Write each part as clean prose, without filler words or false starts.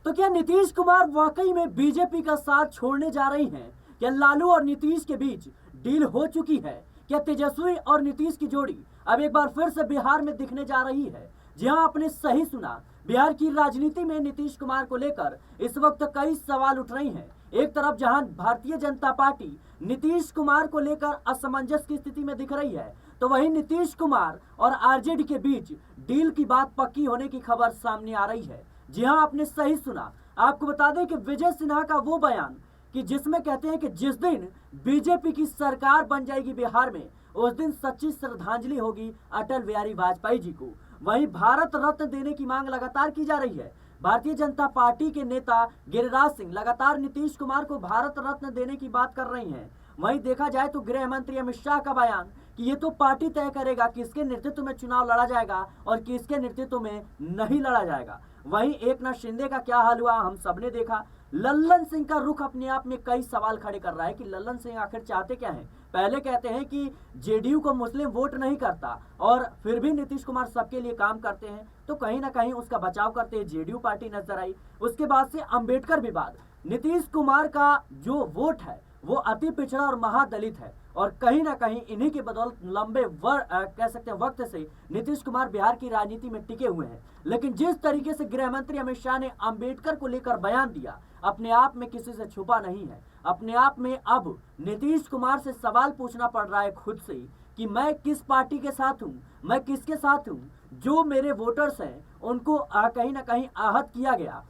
तो क्या नीतीश कुमार वाकई में बीजेपी का साथ छोड़ने जा रही हैं? क्या लालू और नीतीश के बीच डील हो चुकी है? क्या तेजस्वी और नीतीश की जोड़ी अब एक बार फिर से बिहार में दिखने जा रही है? जी हाँ, आपने सही सुना। बिहार की राजनीति में नीतीश कुमार को लेकर इस वक्त कई सवाल उठ रहे हैं। एक तरफ जहां भारतीय जनता पार्टी नीतीश कुमार को लेकर असमंजस की स्थिति में दिख रही है, तो वहीं नीतीश कुमार और आरजेडी के बीच डील की बात पक्की होने की खबर सामने आ रही है। जी हां, आपने सही सुना। आपको बता दें कि विजय सिन्हा का वो बयान कि जिसमें कहते हैं कि जिस दिन बीजेपी की सरकार बन जाएगी बिहार में, उस दिन सच्ची श्रद्धांजलि होगी अटल बिहारी वाजपेयी जी को। वहीं भारत रत्न देने की मांग लगातार की जा रही है। भारतीय जनता पार्टी के नेता गिरिराज सिंह लगातार नीतीश कुमार को भारत रत्न देने की बात कर रही हैं। वहीं देखा जाए तो गृह मंत्री अमित शाह का बयान कि ये तो पार्टी तय करेगा किसके नेतृत्व में चुनाव लड़ा जाएगा और किसके नेतृत्व में नहीं लड़ा जाएगा। वहीं एकनाथ शिंदे का क्या हाल हुआ हम सबने देखा। लल्लन सिंह का रुख अपने आप में कई सवाल खड़े कर रहा है कि लल्लन सिंह आखिर चाहते क्या हैं। पहले कहते हैं कि जेडीयू को मुस्लिम वोट नहीं करता और फिर भी नीतीश कुमार सबके लिए काम करते हैं, तो कहीं ना कहीं उसका बचाव करते हैं जेडीयू पार्टी नजर आई। उसके बाद से अंबेडकर विवाद, नीतीश कुमार का जो वोट है वो अति पिछड़ा और महादलित है और कहीं ना कहीं इन्हीं के बदौलत लंबे कह सकते हैं वक्त से नीतीश कुमार बिहार की राजनीति में टिके हुए हैं। लेकिन जिस तरीके से गृह मंत्री अमित शाह ने अंबेडकर को लेकर बयान दिया, अपने आप में किसी से छुपा नहीं है। अपने आप में अब नीतीश कुमार से सवाल पूछना पड़ रहा है खुद से कि मैं किस पार्टी के साथ हूं, मैं किसके साथ हूं। जो मेरे वोटर्स हैं उनको कहीं ना कहीं आहत किया गया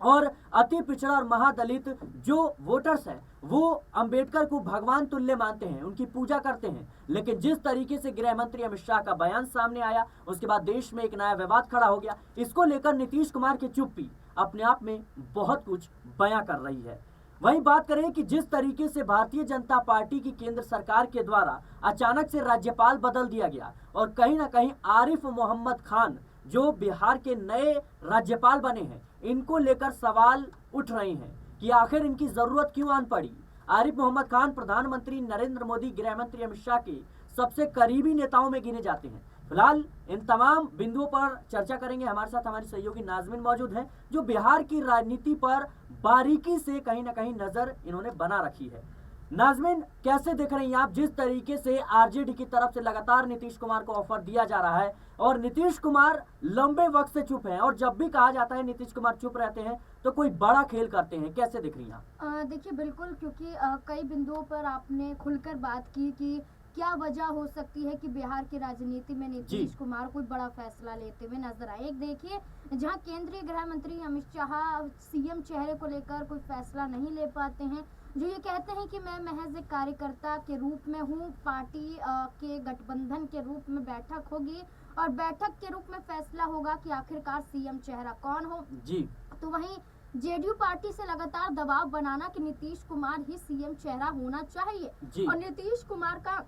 और अति पिछड़ा और महादलित जो वोटर्स हैं वो अंबेडकर को भगवान तुल्य मानते हैं, उनकी पूजा करते हैं। लेकिन जिस तरीके से गृह मंत्री अमित शाह का बयान सामने आया, उसके बाद देश में एक नया विवाद खड़ा हो गया। इसको लेकर नीतीश कुमार की चुप्पी अपने आप में बहुत कुछ बयां कर रही है। वहीं बात करें कि जिस तरीके से भारतीय जनता पार्टी की केंद्र सरकार के द्वारा अचानक से राज्यपाल बदल दिया गया और कहीं ना कहीं आरिफ मोहम्मद खान जो बिहार के नए राज्यपाल बने हैं, इनको लेकर सवाल उठ रहे हैं कि आखिर इनकी जरूरत क्यों आन पड़ी। आरिफ मोहम्मद खान प्रधानमंत्री नरेंद्र मोदी, गृह मंत्री अमित शाह के सबसे करीबी नेताओं में गिने जाते हैं। फिलहाल इन तमाम बिंदुओं पर चर्चा करेंगे। हमारे साथ हमारी सहयोगी नाजमीन मौजूद हैं जो बिहार की राजनीति पर बारीकी से कहीं ना कहीं नजर इन्होंने बना रखी है। नाजमीन, कैसे देख रही हैं आप जिस तरीके से आरजेडी की तरफ से लगातार नीतीश कुमार को ऑफर दिया जा रहा है और नीतीश कुमार लंबे वक्त से चुप हैं और जब भी कहा जाता है नीतीश कुमार चुप रहते हैं तो कोई बड़ा खेल करते हैं, कैसे देख रही हैं आप? देखिए, बिल्कुल, क्योंकि कई बिंदुओं पर आपने खुलकर बात की कि क्या वजह हो सकती है कि बिहार की राजनीति में नीतीश कुमार कोई बड़ा फैसला लेते हुए नजर आए। एक देखिए, जहां केंद्रीय गृह मंत्री अमित शाह सीएम चेहरे को लेकर कोई फैसला नहीं ले पाते हैं, जो ये कहते हैं कि मैं महज एक कार्यकर्ता के रूप में हूँ, पार्टी के गठबंधन के रूप में बैठक होगी और बैठक के रूप में फैसला होगा कि आखिरकार सीएम चेहरा कौन हो। जी, तो वहीं जेडीयू पार्टी से लगातार दबाव बनाना कि नीतीश कुमार ही सीएम चेहरा होना चाहिए और नीतीश कुमार का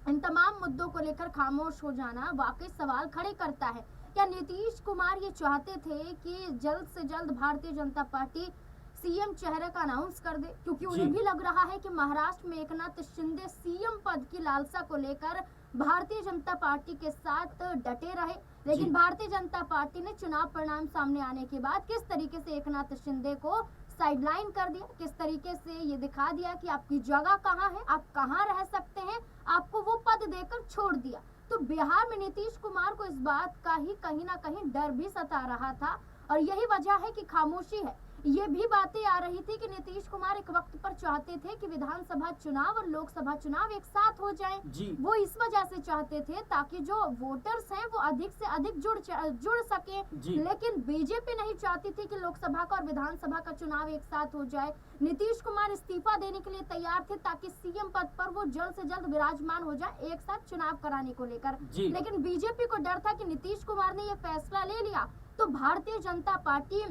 इन तमाम मुद्दों को लेकर खामोश हो जाना वाकई सवाल खड़े करता है। क्या नीतीश कुमार ये चाहते थे कि जल्द से जल्द भारतीय जनता पार्टी सीएम चेहरे का अनाउंस कर दे, क्योंकि उन्हें भी लग रहा है कि महाराष्ट्र में एकनाथ शिंदे सीएम पद की लालसा को लेकर भारतीय जनता पार्टी के साथ डटे रहे। लेकिन भारतीय जनता पार्टी ने चुनाव परिणाम सामने आने के बाद किस तरीके से एकनाथ शिंदे को साइडलाइन कर दिया, किस तरीके से ये दिखा दिया कि आपकी जगह कहाँ है, आप कहाँ रह सकते हैं, आपको वो पद देकर छोड़ दिया। तो बिहार में नीतीश कुमार को इस बात का ही कहीं ना कहीं डर भी सता रहा था और यही वजह है कि खामोशी है। ये भी बातें आ रही थी कि नीतीश कुमार एक वक्त पर चाहते थे कि विधानसभा चुनाव और लोकसभा चुनाव एक साथ हो जाएं। वो इस वजह से चाहते थे ताकि जो वोटर्स हैं वो अधिक से अधिक जुड़ सके। लेकिन बीजेपी नहीं चाहती थी कि लोकसभा का और विधानसभा का चुनाव एक साथ हो जाए। नीतीश कुमार इस्तीफा देने के लिए तैयार थे ताकि सीएम पद पर वो जल्द से जल्द विराजमान हो जाए एक साथ चुनाव कराने को लेकर। लेकिन बीजेपी को डर था कि नीतीश कुमार ने ये फैसला ले लिया तो भारतीय जनता पार्टी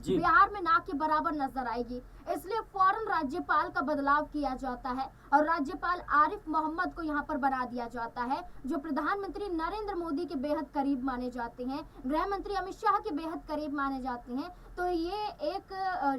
बिहार में ना के बराबर नजर आएगी, इसलिए फौरन राज्यपाल का बदलाव किया जाता है और राज्यपाल आरिफ मोहम्मद को यहाँ पर बना दिया जाता है, जो प्रधानमंत्री नरेंद्र मोदी के बेहद करीब माने जाते हैं, गृह मंत्री अमित शाह के बेहद करीब माने जाते हैं। तो ये एक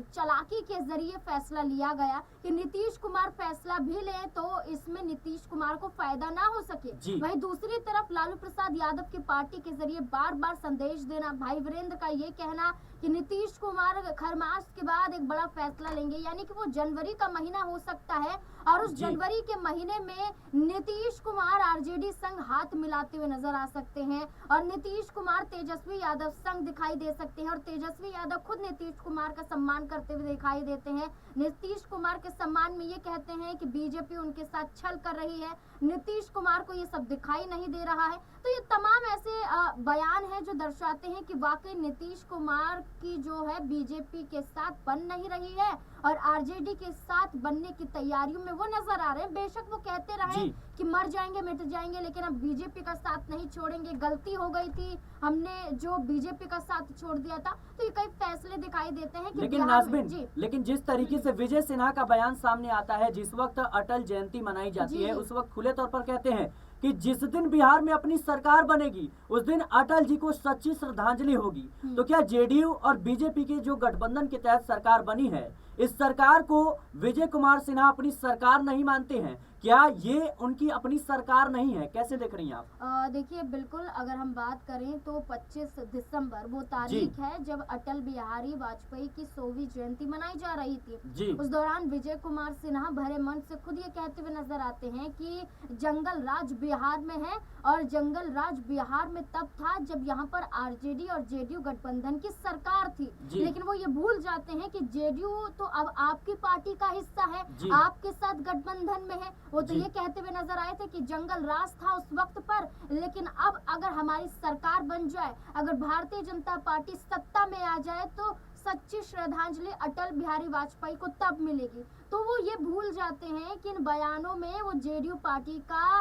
चालाकी के जरिए फैसला लिया गया कि नीतीश कुमार फैसला भी लें तो इसमें नीतीश कुमार को फायदा ना हो सके। वहीं दूसरी तरफ लालू प्रसाद यादव की पार्टी के जरिए बार बार संदेश देना, भाई वीरेंद्र का ये कहना कि नीतीश कुमार खरमास के बाद एक बड़ा फैसला लेंगे, यानी कि वो जनवरी का महीना हो सकता है और उस जनवरी के महीने में नीतीश कुमार आरजेडी संग हाथ मिलाते हुए नजर आ सकते हैं और नीतीश कुमार तेजस्वी यादव संग दिखाई दे सकते हैं और तेजस्वी यादव खुद नीतीश कुमार का सम्मान करते हुए दिखाई देते हैं। नीतीश कुमार के सम्मान में ये कहते हैं कि बीजेपी उनके साथ छल कर रही है, नीतीश कुमार को ये सब दिखाई नहीं दे रहा है। तो ये तमाम ऐसे बयान हैं जो दर्शाते हैं कि वाकई नीतीश कुमार की जो है बीजेपी के साथ बन नहीं रही है और आरजेडी के साथ बनने की तैयारियों में वो नजर आ रहे हैं। बेशक वो कहते रहे कि मर जाएंगे मिट जाएंगे, लेकिन अब बीजेपी का साथ नहीं छोड़ेंगे, गलती हो गई थी, हमने जो बीजेपी का साथ छोड़ दिया था। तो ये कई फैसले दिखाई देते हैं कि लेकिन नाज़मीन, लेकिन जिस तरीके से विजय सिन्हा का बयान सामने आता है, जिस वक्त अटल जयंती मनाई जाती है, उस वक्त खुले तौर पर कहते हैं कि जिस दिन बिहार में अपनी सरकार बनेगी उस दिन अटल जी को सच्ची श्रद्धांजलि होगी। तो क्या जेडीयू और बीजेपी के जो गठबंधन के तहत सरकार बनी है, इस सरकार को विजय कुमार सिन्हा अपनी सरकार नहीं मानते हैं? क्या ये उनकी अपनी सरकार नहीं है? कैसे देख रही हैं आप? देखिए, बिल्कुल अगर हम बात करें तो 25 दिसंबर वो तारीख है जब अटल बिहारी वाजपेयी की 100वीं जयंती मनाई जा रही थी। उस दौरान विजय कुमार सिन्हा भरे मन से खुद ये कहते हुए नजर आते हैं कि जंगल राज बिहार में है और जंगल राज बिहार में तब था जब यहाँ पर आरजेडी और जेडीयू गठबंधन की सरकार थी। लेकिन वो ये भूल जाते हैं कि जेडीयू तो अब आपकी पार्टी का हिस्सा है, आपके साथ गठबंधन में है। वो तो ये कहते हुए नजर आए थे कि जंगल राज था उस वक्त पर, लेकिन अब अगर हमारी सरकार बन जाए, अगर भारतीय जनता पार्टी सत्ता में आ जाए तो सच्ची श्रद्धांजलि अटल बिहारी वाजपेयी को तब मिलेगी। तो वो ये भूल जाते हैं कि इन बयानों में वो जेडीयू पार्टी का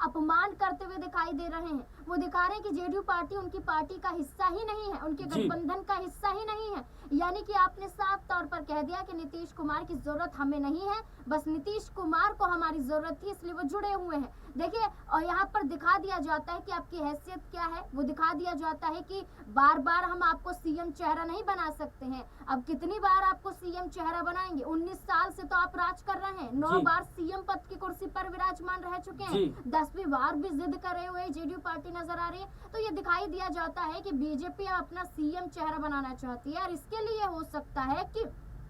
अपमान करते हुए दिखाई दे रहे हैं। वो दिखा रहे हैं कि जेडीयू पार्टी उनकी पार्टी का हिस्सा ही नहीं है, उनके गठबंधन का हिस्सा ही नहीं है। यानी कि आपने साफ तौर पर कह दिया कि नीतीश कुमार की जरूरत हमें नहीं है, बस नीतीश कुमार को हमारी जरूरत थी इसलिए वो जुड़े हुए हैं। देखिए, और यहाँ पर दिखा दिया जाता है कि आपकी हैसियत क्या है। वो दिखा दिया जाता है कि बार बार हम आपको सीएम चेहरा नहीं बना सकते हैं। अब कितनी बार आपको सीएम चेहरा बनाएंगे? 19 साल से तो आप राज कर रहे हैं, 9 बार सीएम पद की कुर्सी पर विराजमान रह चुके हैं, 10वीं बार भी जिद करे हुए जेडीयू पार्टी नजर आ रही है। तो ये दिखाई दिया जाता है कि बीजेपी अपना सीएम चेहरा बनाना चाहती है और इसके लिए हो सकता है कि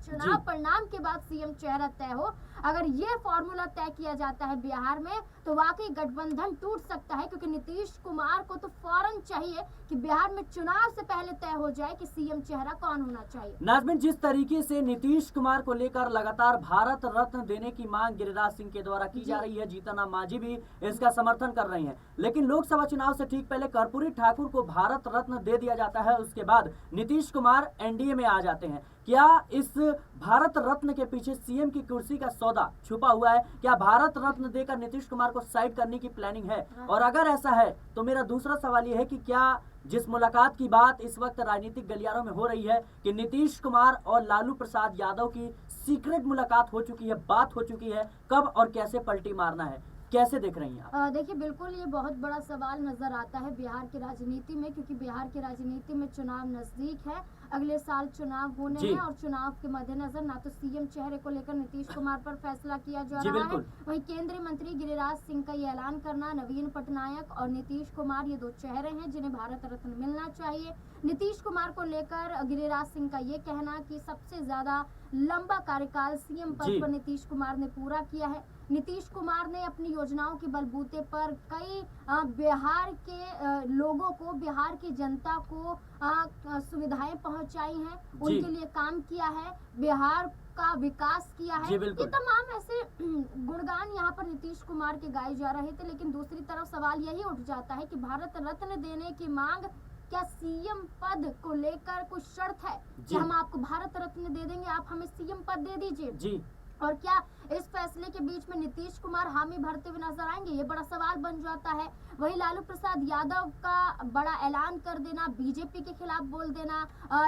चुनाव परिणाम के बाद सीएम चेहरा तय हो। अगर ये फॉर्मूला तय किया जाता है बिहार में तो वाकई गठबंधन टूट सकता है, क्योंकि नीतीश कुमार को तो फौरन चाहिए कि बिहार में चुनाव से पहले तय हो जाए कि सीएम चेहरा कौन होना चाहिए। नाज़मीन, जिस तरीके से नीतीश कुमार को लेकर लगातार भारत रत्न देने की मांग गिरिराज सिंह के द्वारा की जा रही है, जीतन राम मांझी भी इसका समर्थन कर रही हैं, लेकिन लोकसभा चुनाव से ठीक पहले कर्पूरी ठाकुर को भारत रत्न दे दिया जाता है, उसके बाद नीतीश कुमार एनडीए में आ जाते हैं। क्या इस भारत रत्न के पीछे सीएम की कुर्सी का सौदा छुपा हुआ है? क्या भारत रत्न देकर नीतीश कुमार को साइड करने की प्लानिंग है? और अगर ऐसा है तो मेरा दूसरा सवाल यह है कि क्या जिस मुलाकात की बात इस वक्त राजनीतिक गलियारों में हो रही है कि नीतीश कुमार और लालू प्रसाद यादव की सीक्रेट मुलाकात हो चुकी है, बात हो चुकी है, कब और कैसे पलटी मारना है, कैसे देख रही हैं आप? देखिए, बिल्कुल ये बहुत बड़ा सवाल नजर आता है बिहार की राजनीति में, क्योंकि बिहार की राजनीति में चुनाव नजदीक है, अगले साल चुनाव होने हैं और चुनाव के मद्देनजर ना तो सीएम चेहरे को लेकर नीतीश कुमार पर फैसला किया जा रहा है, वहीं केंद्रीय मंत्री गिरिराज सिंह का ये ऐलान करना, नवीन पटनायक और नीतीश कुमार ये 2 चेहरे हैं जिन्हें भारत रत्न मिलना चाहिए। नीतीश कुमार को लेकर गिरिराज सिंह का ये कहना कि सबसे ज्यादा लंबा कार्यकाल सीएम पद पर नीतीश कुमार ने पूरा किया है। नीतीश कुमार ने अपनी योजनाओं के बलबूते पर कई बिहार के लोगों को, बिहार की जनता को सुविधाएं पहुंचाई हैं, उनके लिए काम किया है, बिहार का विकास किया है। ये तमाम ऐसे गुणगान यहाँ पर नीतीश कुमार के गाए जा रहे थे। लेकिन दूसरी तरफ सवाल यही उठ जाता है कि भारत रत्न देने की मांग, क्या सीएम पद को लेकर कुछ शर्त है कि हम आपको भारत रत्न दे देंगे, आप हमें सीएम पद दे दीजिए? और क्या इस फैसले के बीच में नीतीश कुमार हामी भरते हुए नजर आएंगे? ये बड़ा सवाल बन जाता है। वहीं लालू प्रसाद यादव का बड़ा ऐलान कर देना, बीजेपी के खिलाफ बोल देना,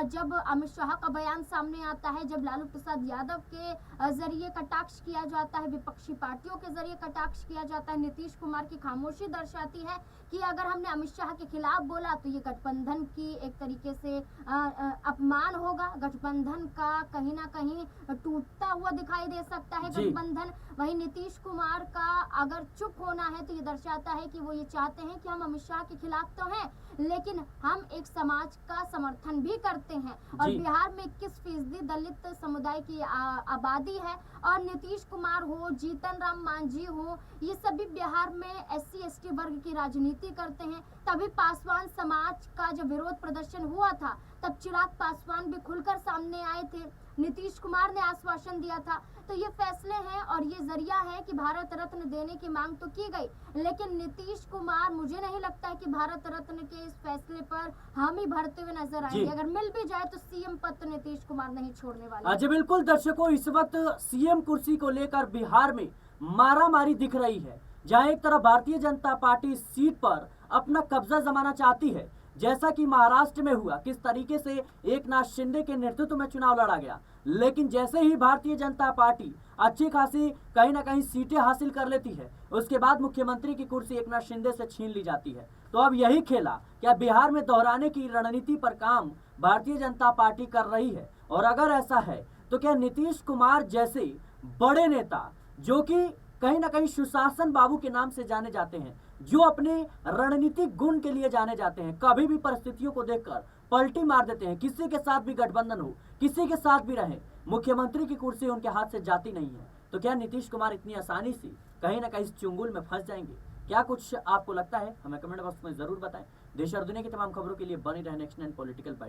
जब अमित शाह का बयान सामने आता है, जब लालू प्रसाद यादव के जरिए कटाक्ष किया जाता है, विपक्षी पार्टियों के जरिए कटाक्ष किया जाता है, नीतीश कुमार की खामोशी दर्शाती है कि अगर हमने अमित शाह के खिलाफ बोला तो ये गठबंधन की एक तरीके से अपमान होगा, गठबंधन का कहीं ना कहीं टूटता हुआ दिखाई दे सकता है जी। गठबंधन। वहीं नीतीश कुमार का अगर चुप होना है तो ये दर्शाता है कि वो ये चाहते हैं कि हम अमित शाह के खिलाफ तो हैं, लेकिन हम एक समाज का समर्थन भी करते हैं। और जी। बिहार में 21% दलित समुदाय की आबादी है, और नीतीश कुमार हो, जीतन राम मांझी हो, ये सभी बिहार में SC ST वर्ग की राजनीति करते हैं। तभी पासवान समाज का जब विरोध प्रदर्शन हुआ था, तब चिराग पासवान भी खुलकर सामने आए थे। नीतीश कुमार ने आश्वासन दिया था। तो ये फैसले हैं और ये जरिया है कि भारत रत्न देने की मांग तो की गई, लेकिन नीतीश कुमार, मुझे नहीं लगता है कि भारत रत्न के इस फैसले पर हामी भरते हुए नजर आएंगे। अगर मिल भी जाए तो CM पद तो नीतीश कुमार नहीं छोड़ने वाले। जी बिल्कुल दर्शकों, इस वक्त CM कुर्सी को लेकर बिहार में मारामारी दिख रही है, जहां एक तरफ भारतीय जनता पार्टी सीट पर अपना कब्जा जमाना चाहती है, जैसा कि महाराष्ट्र में हुआ, किस तरीके से एकनाथ शिंदे के नेतृत्व में चुनाव लड़ा गया। लेकिन जैसे ही भारतीय जनता पार्टी अच्छी खासी कहीं ना कहीं सीटें हासिल कर लेती है, उसके बाद मुख्यमंत्री की कुर्सी एकनाथ शिंदे से छीन ली जाती है। तो अब यही खेला क्या बिहार में दोहराने की रणनीति पर काम भारतीय जनता पार्टी कर रही है? और अगर ऐसा है तो क्या नीतीश कुमार जैसे बड़े नेता, जो कि कहीं ना कहीं सुशासन बाबू के नाम से जाने जाते हैं, जो अपने रणनीतिक गुण के लिए जाने जाते हैं, कभी भी परिस्थितियों को देखकर पलटी मार देते हैं, किसी के साथ भी गठबंधन हो, किसी के साथ भी रहे, मुख्यमंत्री की कुर्सी उनके हाथ से जाती नहीं है। तो क्या नीतीश कुमार इतनी आसानी से कहीं ना कहीं इस चुंगल में फंस जाएंगे? क्या कुछ आपको लगता है? हमें कमेंट बॉक्स में जरूर बताएं। देश और दुनिया की तमाम खबरों के लिए बने रहें नेक्स्ट 9 पॉलिटिकल बाइट।